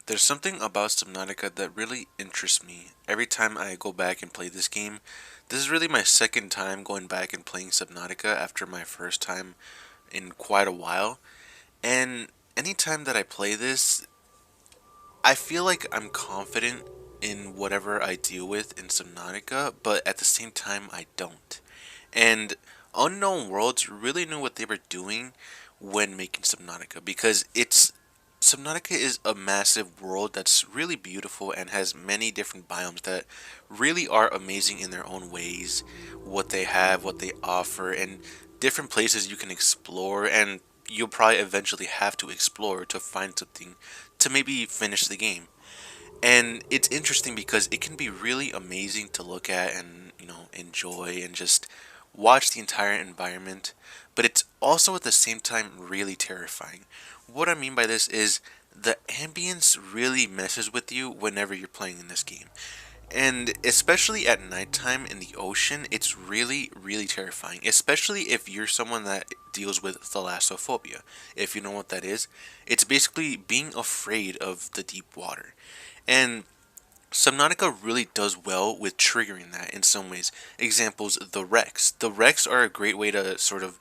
There's something about Subnautica that really interests me every time I go back and play this game. This is really my second time going back and playing Subnautica after my first time in quite a while. And anytime that I play this, I feel like I'm confident in whatever I deal with in Subnautica, but at the same time, I don't. And Unknown Worlds really knew what they were doing when making Subnautica because Subnautica is a massive world that's really beautiful and has many different biomes that really are amazing in their own ways. What they have, what they offer, and different places you can explore, and you'll probably eventually have to explore to find something to maybe finish the game. And it's interesting because it can be really amazing to look at and, enjoy and just watch the entire environment, but it's also at the same time really terrifying. What I mean by this is the ambience really messes with you whenever you're playing in this game. And especially at nighttime in the ocean, it's really, really terrifying. Especially if you're someone that deals with thalassophobia. If you know what that is, it's basically being afraid of the deep water. And Subnautica really does well with triggering that in some ways. Examples, the wrecks. The wrecks are a great way to sort of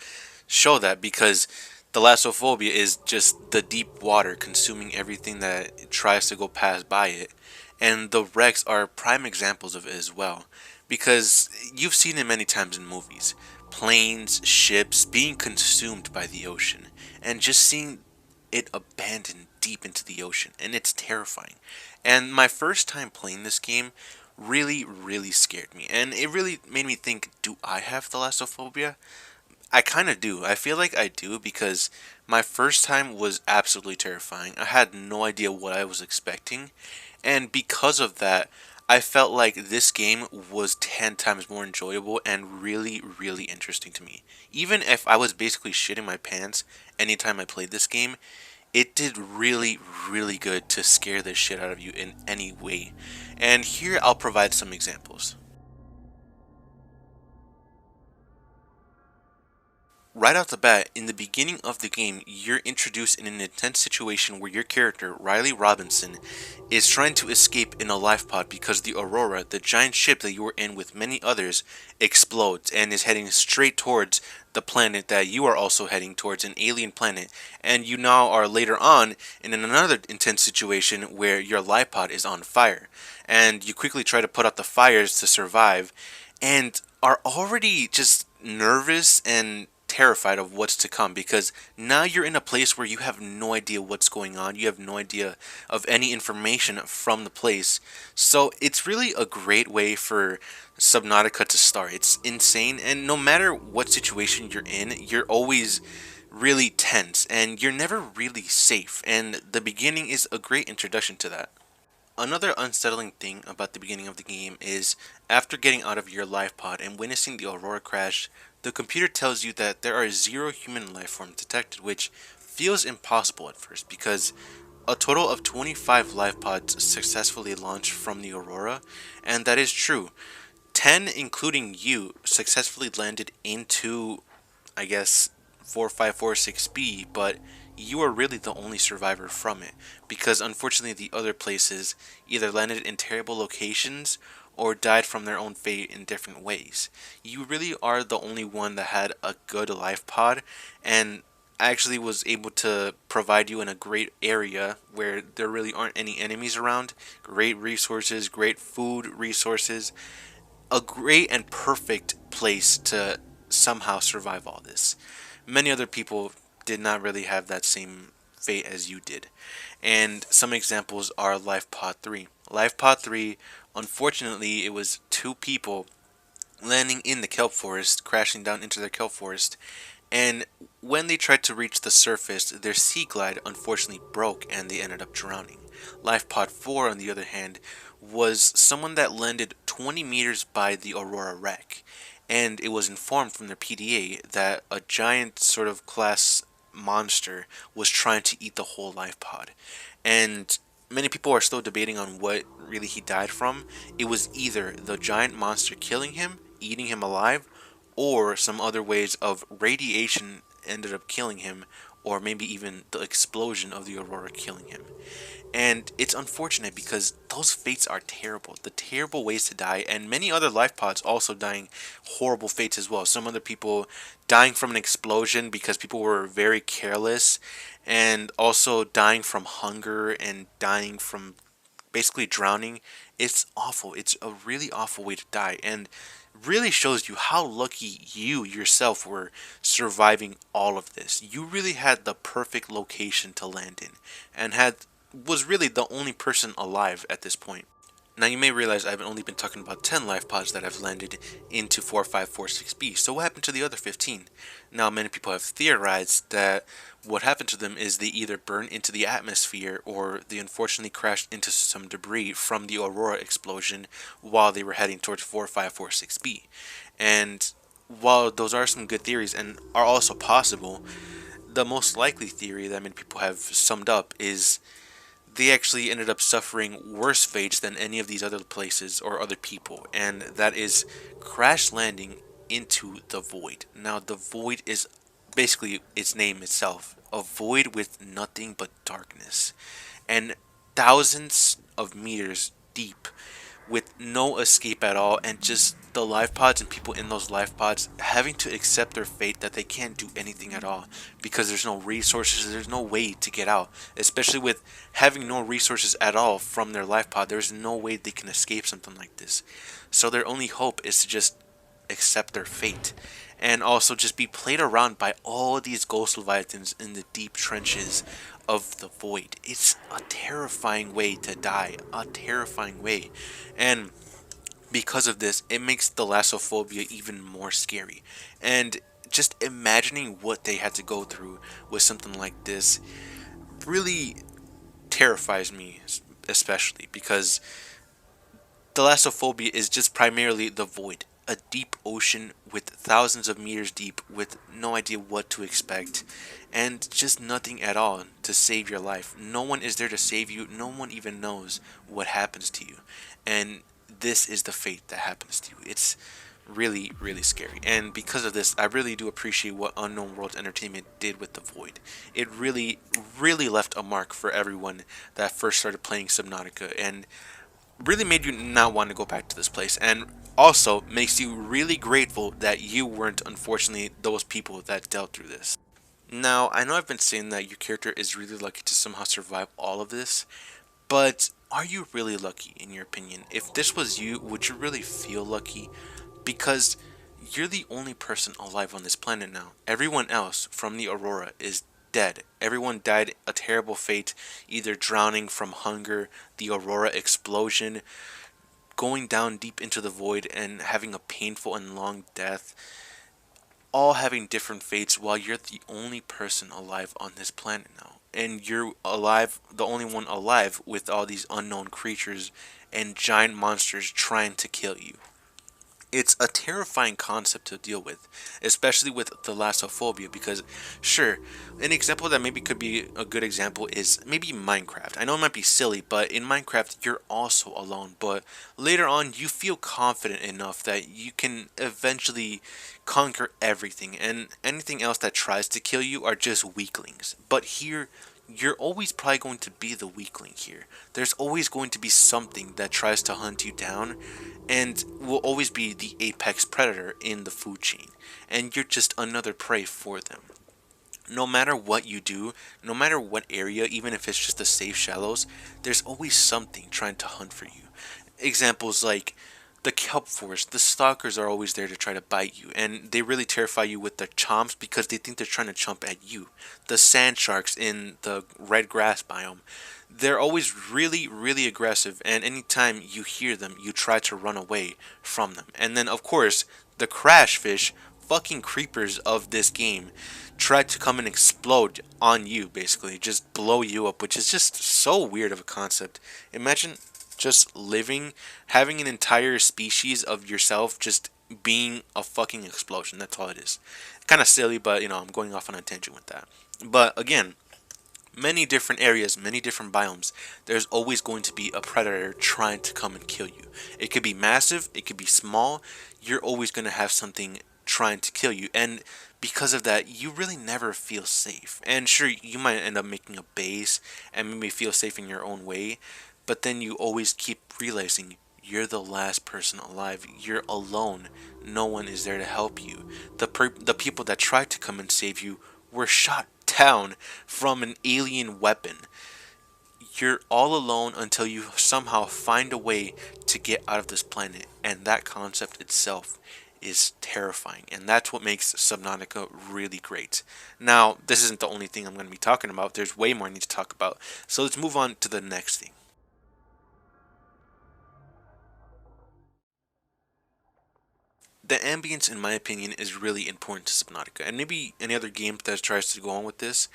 show that because thalassophobia is just the deep water consuming everything that tries to go past by it. And the wrecks are prime examples of it as well. Because you've seen it many times in movies. Planes, ships being consumed by the ocean. And just seeing it abandoned deep into the ocean. And it's terrifying. And my first time playing this game really, really scared me. And it really made me think, do I have thalassophobia? I kind of do. I feel like I do because my first time was absolutely terrifying. I had no idea what I was expecting. And because of that, I felt like this game was 10 times more enjoyable and really, really interesting to me. Even if I was basically shitting my pants anytime I played this game, it did really, really good to scare the shit out of you in any way. And here I'll provide some examples. Right off the bat, in the beginning of the game, you're introduced in an intense situation where your character, Riley Robinson, is trying to escape in a life pod because the Aurora, the giant ship that you were in with many others, explodes and is heading straight towards the planet that you are also heading towards, an alien planet. And you now are later on in another intense situation where your life pod is on fire. And you quickly try to put out the fires to survive and are already just nervous and terrified of what's to come because now you're in a place where you have no idea what's going on. You have no idea of any information from the place. So it's really a great way for Subnautica to start. It's insane, and no matter what situation you're in, you're always really tense and you're never really safe. And the beginning is a great introduction to that. Another unsettling thing about the beginning of the game is after getting out of your life pod and witnessing the Aurora crash, the computer tells you that there are zero human life forms detected, which feels impossible at first because a total of 25 life pods successfully launched from the Aurora, and that is true. 10, including you, successfully landed into, I guess, 4546B, but you are really the only survivor from it because unfortunately the other places either landed in terrible locations or died from their own fate in different ways. You really are the only one that had a good life pod and actually was able to provide you in a great area where there really aren't any enemies around, great resources, great food resources, a great and perfect place to somehow survive all this. Many other people did not really have that same fate as you did. And some examples are Life Pod 3. Life Pod 3, unfortunately, it was two people landing in the kelp forest, crashing down into the kelp forest, and when they tried to reach the surface, their sea glide unfortunately broke and they ended up drowning. Life Pod 4, on the other hand, was someone that landed 20 meters by the Aurora wreck, and it was informed from their PDA that a giant sort of class monster was trying to eat the whole life pod. And many people are still debating on what really he died from. It was either the giant monster killing him, eating him alive, or some other ways of radiation ended up killing him, or maybe even the explosion of the Aurora killing him. And it's unfortunate because those fates are terrible. The terrible ways to die, and many other life pods also dying horrible fates as well. Some other people dying from an explosion because people were very careless, and also dying from hunger and dying from basically drowning. It's awful. It's a really awful way to die, and really shows you how lucky you yourself were surviving all of this. You really had the perfect location to land in, and had was really the only person alive at this point. Now you may realize I've only been talking about 10 life pods that have landed into 4546b, so what happened to the other 15? Now many people have theorized that what happened to them is they either burned into the atmosphere or they unfortunately crashed into some debris from the Aurora explosion while they were heading towards 4546b. And while those are some good theories and are also possible, the most likely theory that many people have summed up is they actually ended up suffering worse fates than any of these other places or other people, and that is crash landing into the void. Now, the void is basically its name itself, a void with nothing but darkness, and thousands of meters deep with no escape at all, and just the life pods and people in those life pods having to accept their fate that they can't do anything at all because there's no resources, there's no way to get out. Especially with having no resources at all from their life pod, there's no way they can escape something like this. So their only hope is to just accept their fate, and also just be played around by all these ghost leviathans in the deep trenches of the void. It's a terrifying way to die, a terrifying way. And because of this, it makes thalassophobia even more scary. And just imagining what they had to go through with something like this really terrifies me, especially because thalassophobia is just primarily the void, a deep ocean with thousands of meters deep with no idea what to expect and just nothing at all to save your life. No one is there to save you. No one even knows what happens to you. And this is the fate that happens to you. It's really, really scary. And because of this, I really do appreciate what Unknown Worlds Entertainment did with the Void. It really, really left a mark for everyone that first started playing Subnautica, and really made you not want to go back to this place, and also makes you really grateful that you weren't unfortunately those people that dealt through this. Now, I know I've been saying that your character is really lucky to somehow survive all of this, but are you really lucky in your opinion? If this was you, would you really feel lucky? Because you're the only person alive on this planet now. Everyone else from the Aurora is dead. Everyone died a terrible fate, either drowning from hunger, the Aurora explosion, going down deep into the void and having a painful and long death, all having different fates while you're the only person alive on this planet now. And you're alive, the only one alive with all these unknown creatures and giant monsters trying to kill you. It's a terrifying concept to deal with, especially with thalassophobia, because sure, an example that maybe could be a good example is maybe Minecraft. I know it might be silly, but in Minecraft you're also alone, but later on you feel confident enough that you can eventually conquer everything, and anything else that tries to kill you are just weaklings. But here, you're always probably going to be the weakling here. There's always going to be something that tries to hunt you down and will always be the apex predator in the food chain. And you're just another prey for them. No matter what you do, no matter what area, even if it's just the safe shallows, there's always something trying to hunt for you. Examples like the kelp forest, the stalkers are always there to try to bite you, and they really terrify you with their chomps because they think they're trying to chomp at you. The sand sharks in the red grass biome, they're always really, really aggressive, and anytime you hear them, you try to run away from them. And then, of course, the crash fish, fucking creepers of this game, try to come and explode on you, basically, just blow you up, which is just so weird of a concept. Imagine just living, having an entire species of yourself just being a fucking explosion. That's all it is. Kind of silly, but I'm going off on a tangent with that. But again, many different areas, many different biomes, there's always going to be a predator trying to come and kill you. It could be massive, it could be small. You're always going to have something trying to kill you. And because of that, you really never feel safe. And sure, you might end up making a base and maybe feel safe in your own way, but then you always keep realizing you're the last person alive. You're alone. No one is there to help you. The people that tried to come and save you were shot down from an alien weapon. You're all alone until you somehow find a way to get out of this planet, and that concept itself is terrifying, and that's what makes Subnautica really great. Now, this isn't the only thing I'm going to be talking about. There's way more I need to talk about, so let's move on to the next thing. The ambience, in my opinion, is really important to Subnautica, and maybe any other game that tries to go on with this,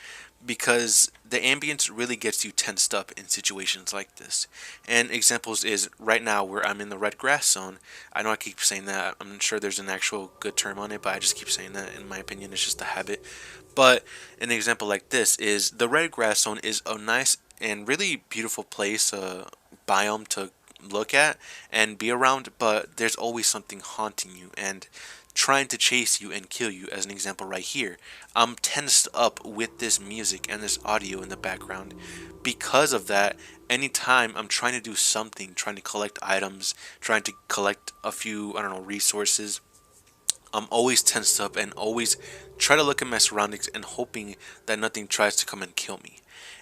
because the ambience really gets you tensed up in situations like this. And examples is right now where I'm in the red grass zone. I know I keep saying that. I'm not sure there's an actual good term on it, but I just keep saying that. In my opinion, it's just a habit. But an example like this is the red grass zone is a nice and really beautiful place, biome to look at and be around, but there's always something haunting you and trying to chase you and kill you. As an example right here, I'm tensed up with this music and this audio in the background. Because of that, anytime I'm trying to do something, trying to collect items, trying to collect a few, I don't know, resources, I'm always tensed up and always try to look at my surroundings and hoping that nothing tries to come and kill me.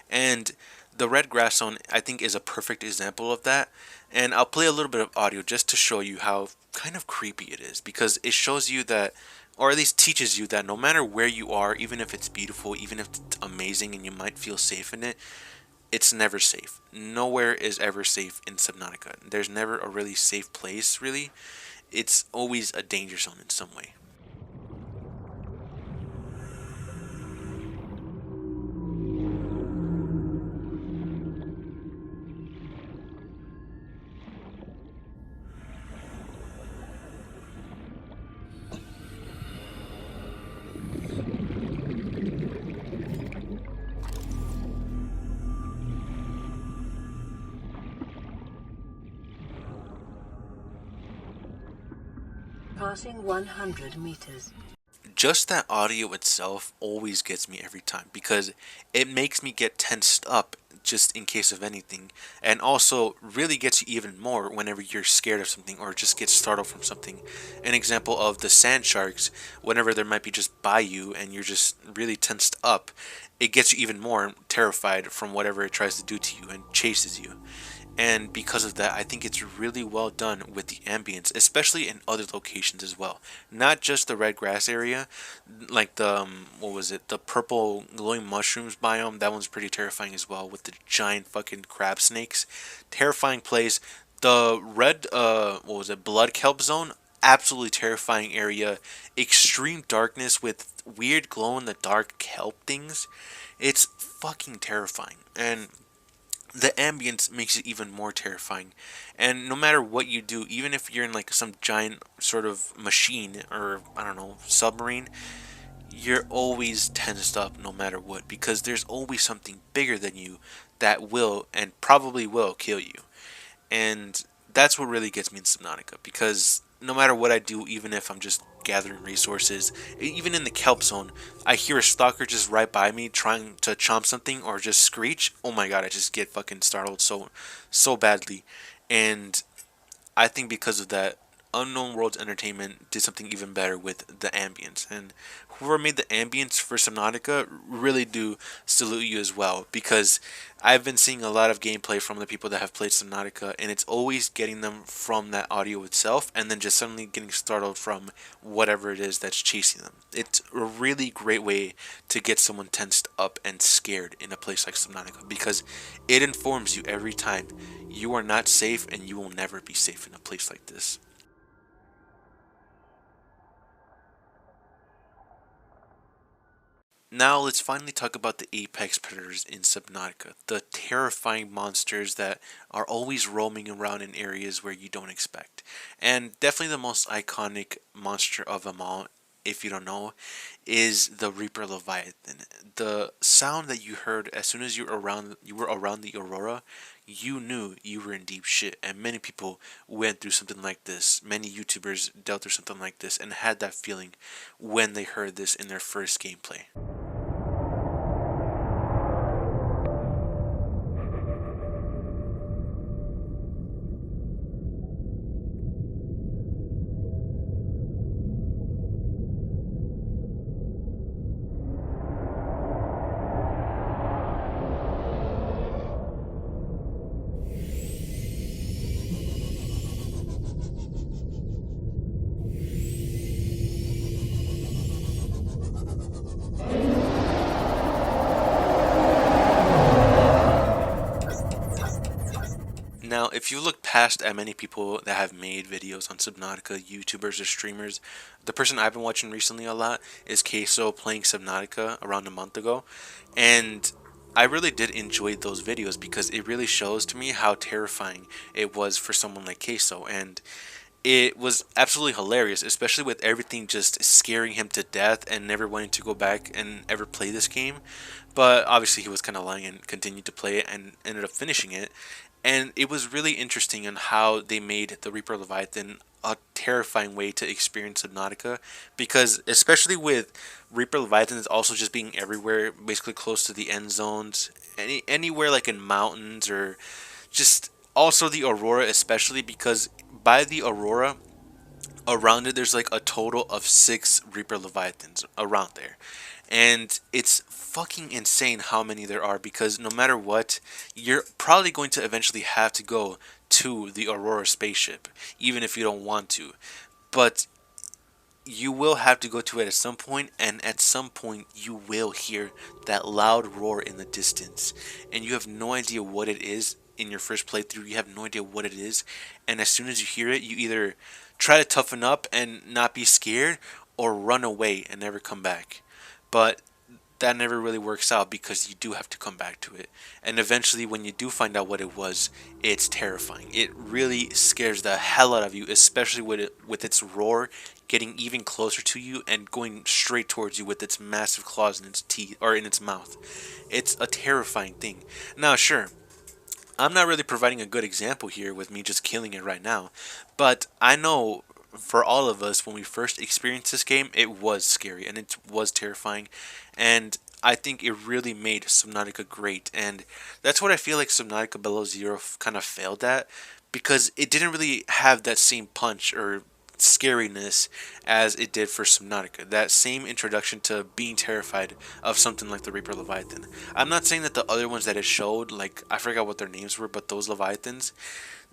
And the red grass zone, I think, is a perfect example of that. And I'll play a little bit of audio just to show you how kind of creepy it is, because it shows you that, or at least teaches you that no matter where you are, even if it's beautiful, even if it's amazing and you might feel safe in it, it's never safe. Nowhere is ever safe in Subnautica. There's never a really safe place, really. It's always a danger zone in some way. Passing 100 meters. Just that audio itself always gets me every time, because it makes me get tensed up just in case of anything, and also really gets you even more whenever you're scared of something or just get startled from something. An example of the sand sharks, whenever there might be just by you and you're just really tensed up, it gets you even more terrified from whatever it tries to do to you and chases you. And because of that, I think it's really well done with the ambience, especially in other locations as well. Not just the red grass area, like the what was it, the purple glowing mushrooms biome. That one's pretty terrifying as well, with the giant fucking crab snakes. Terrifying place. The red what was it, blood kelp zone. Absolutely terrifying area. Extreme darkness with weird glow in the dark kelp things. It's fucking terrifying. And the ambience makes it even more terrifying. And no matter what you do, even if you're in like some giant sort of machine or, I don't know, submarine, you're always tensed up no matter what, because there's always something bigger than you that will and probably will kill you. And that's what really gets me in Subnautica, because no matter what I do, even if I'm just gathering resources, even in the kelp zone, I hear a stalker just right by me trying to chomp something or just screech. Oh my god, I just get fucking startled so badly. And I think because of that, Unknown Worlds Entertainment did something even better with the ambience. And whoever made the ambience for Subnautica really do salute you as well, because I've been seeing a lot of gameplay from the people that have played Subnautica, and it's always getting them from that audio itself and then just suddenly getting startled from whatever it is that's chasing them. It's a really great way to get someone tensed up and scared in a place like Subnautica, because it informs you every time you are not safe and you will never be safe in a place like this. Now let's finally talk about the apex predators in Subnautica, the terrifying monsters that are always roaming around in areas where you don't expect. And definitely the most iconic monster of them all if you don't know, is the Reaper Leviathan. The sound that you heard as soon as you were around the Aurora, you knew you were in deep shit. And many people went through something like this. Many YouTubers dealt through something like this and had that feeling when they heard this in their first gameplay. Now, if you look past at many people that have made videos on Subnautica, YouTubers or streamers, the person I've been watching recently a lot is Queso playing Subnautica around a month ago, and I really did enjoy those videos because it really shows to me how terrifying it was for someone like Queso, and it was absolutely hilarious, especially with everything just scaring him to death and never wanting to go back and ever play this game. But obviously, he was kind of lying and continued to play it and ended up finishing it. And it was really interesting on how they made the Reaper Leviathan a terrifying way to experience Subnautica, because especially with Reaper Leviathans also just being everywhere, basically close to the end zones, anywhere like in mountains or just also the Aurora, especially because by the Aurora around it there's like a total of 6 Reaper Leviathans around there. And it's fucking insane how many there are, because no matter what, you're probably going to eventually have to go to the Aurora spaceship, even if you don't want to. But you will have to go to it at some point, and at some point you will hear that loud roar in the distance, and you have no idea what it is. In your first playthrough, you have no idea what it is, and as soon as you hear it, you either try to toughen up and not be scared, or run away and never come back. But that never really works out, because you do have to come back to it. And eventually, when you do find out what it was, it's terrifying. It really scares the hell out of you, especially with its roar getting even closer to you and going straight towards you with its massive claws in its teeth or in its mouth. It's a terrifying thing. Now, sure, I'm not really providing a good example here with me just killing it right now, but I know for all of us, when we first experienced this game, it was scary and it was terrifying, and I think it really made Subnautica great, and that's what I feel like Subnautica Below Zero kind of failed at, because it didn't really have that same punch or scariness as it did for Subnautica. That same introduction to being terrified of something like the Reaper Leviathan. I'm not saying that the other ones that it showed, like I forgot what their names were, but those Leviathans,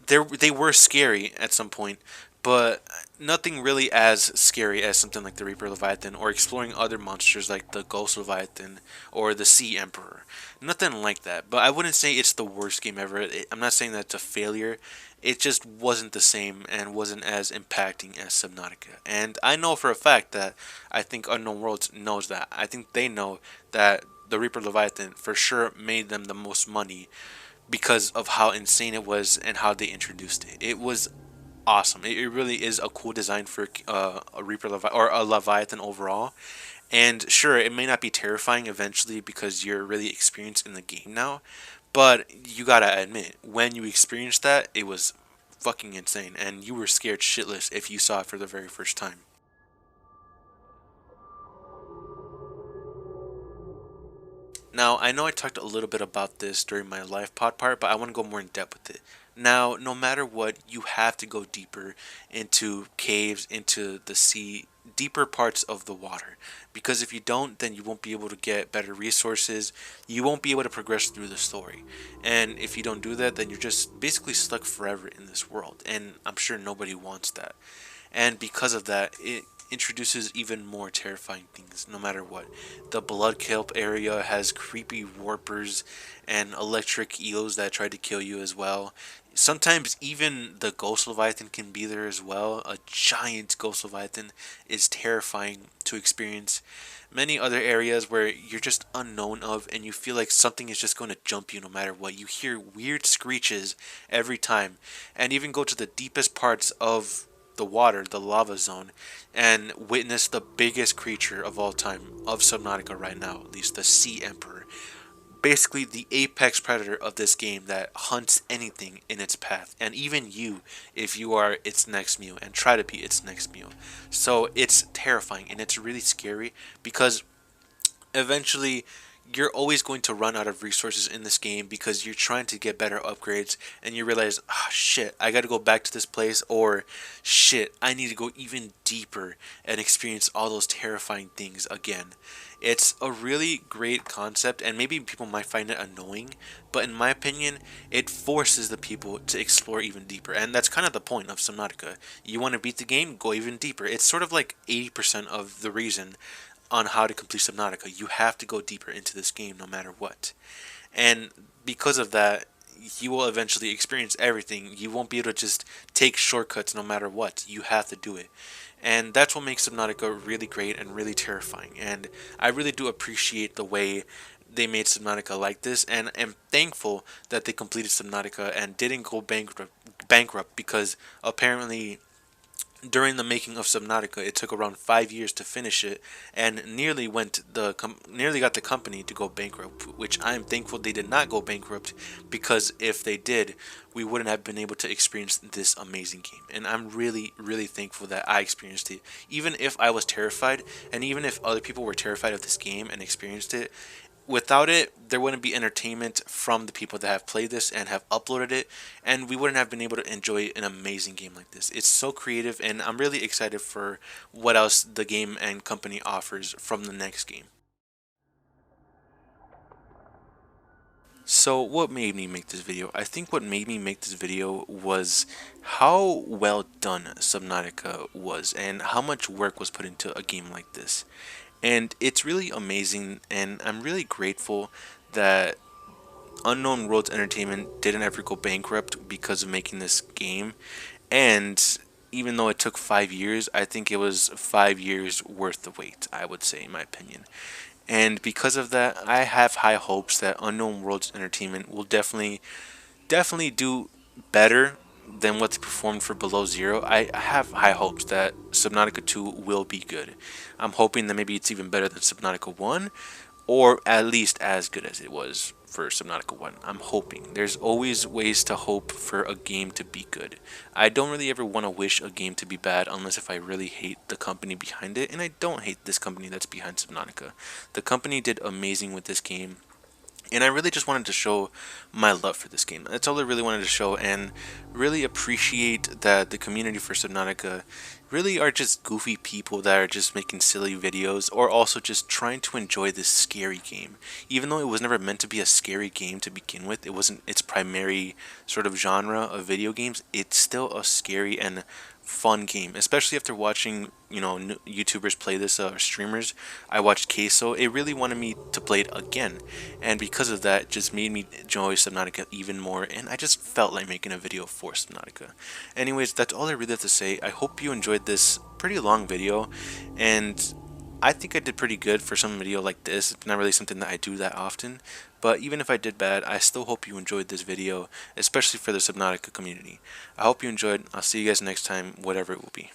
they were scary at some point, but nothing really as scary as something like the Reaper Leviathan, or exploring other monsters like the Ghost Leviathan or the Sea Emperor. Nothing like that. But I wouldn't say it's the worst game ever. I'm not saying that it's a failure. It just wasn't the same and wasn't as impacting as Subnautica. And I know for a fact that I think Unknown Worlds knows that. I think they know that the Reaper Leviathan for sure made them the most money because of how insane it was and how they introduced it. It was awesome. It really is a cool design for a Reaper or a Leviathan overall. And sure, it may not be terrifying eventually because you're really experienced in the game now, but you gotta admit, when you experienced that, it was fucking insane, and you were scared shitless if you saw it for the very first time. Now, I know I talked a little bit about this during my live pod part, but I want to go more in depth with it. Now, no matter what, you have to go deeper into caves, into the sea, deeper parts of the water. Because if you don't, then you won't be able to get better resources. You won't be able to progress through the story. And if you don't do that, then you're just basically stuck forever in this world. And I'm sure nobody wants that. And because of that, it introduces even more terrifying things no matter what. The Blood Kelp area has creepy warpers and electric eels that try to kill you as well. Sometimes even the Ghost Leviathan can be there as well. A giant Ghost Leviathan is terrifying to experience. Many other areas where you're just unknown of and you feel like something is just going to jump you no matter what. You hear weird screeches every time, and even go to the deepest parts of the water, the lava zone, and witness the biggest creature of all time of Subnautica right now, at least the Sea Emperor. Basically, the apex predator of this game that hunts anything in its path, and even you, if you are its next meal, and try to be its next meal. So it's terrifying and it's really scary because eventually you're always going to run out of resources in this game because you're trying to get better upgrades and you realize, ah, shit, I gotta go back to this place, or shit, I need to go even deeper and experience all those terrifying things again. It's a really great concept, and maybe people might find it annoying, but in my opinion, it forces the people to explore even deeper, and that's kind of the point of Subnautica. You want to beat the game, go even deeper. It's sort of like 80% of the reason on how to complete Subnautica. You have to go deeper into this game no matter what. And because of that, you will eventually experience everything. You won't be able to just take shortcuts no matter what. You have to do it. And that's what makes Subnautica really great and really terrifying. And I really do appreciate the way they made Subnautica like this, and am thankful that they completed Subnautica and didn't go bankrupt because apparently during the making of Subnautica, it took around 5 years to finish it, and nearly got the company to go bankrupt. Which I am thankful they did not go bankrupt, because if they did, we wouldn't have been able to experience this amazing game. And I'm really, really thankful that I experienced it, even if I was terrified, and even if other people were terrified of this game and experienced it. Without it, there wouldn't be entertainment from the people that have played this and have uploaded it, and we wouldn't have been able to enjoy an amazing game like this. It's so creative, and I'm really excited for what else the game and company offers from the next game. So what made me make this video? I think what made me make this video was how well done Subnautica was and how much work was put into a game like this. And it's really amazing, and I'm really grateful that Unknown Worlds Entertainment didn't ever go bankrupt because of making this game. And even though it took 5 years, I think it was 5 years worth the wait, I would say, in my opinion. And because of that, I have high hopes that Unknown Worlds Entertainment will definitely do better than what they performed for Below Zero. I have high hopes that Subnautica 2 will be good. I'm hoping that maybe it's even better than Subnautica 1, or at least as good as it was for Subnautica 1. I'm hoping. There's always ways to hope for a game to be good. I don't really ever want to wish a game to be bad unless if I really hate the company behind it, and I don't hate this company that's behind Subnautica. The company did amazing with this game, and I really just wanted to show my love for this game. That's all I really wanted to show, and really appreciate that the community for Subnautica really are just goofy people that are just making silly videos, or also just trying to enjoy this scary game. Even though it was never meant to be a scary game to begin with, it wasn't its primary sort of genre of video games, it's still a scary and fun game, especially after watching, YouTubers play this, streamers. I watched Queso. It really wanted me to play it again, and because of that, just made me enjoy Subnautica even more, and I just felt like making a video for Subnautica. Anyways, that's all I really have to say. I hope you enjoyed this pretty long video, and I think I did pretty good for some video like this. It's not really something that I do that often, but even if I did bad, I still hope you enjoyed this video, especially for the Subnautica community. I hope you enjoyed. I'll see you guys next time, whatever it will be.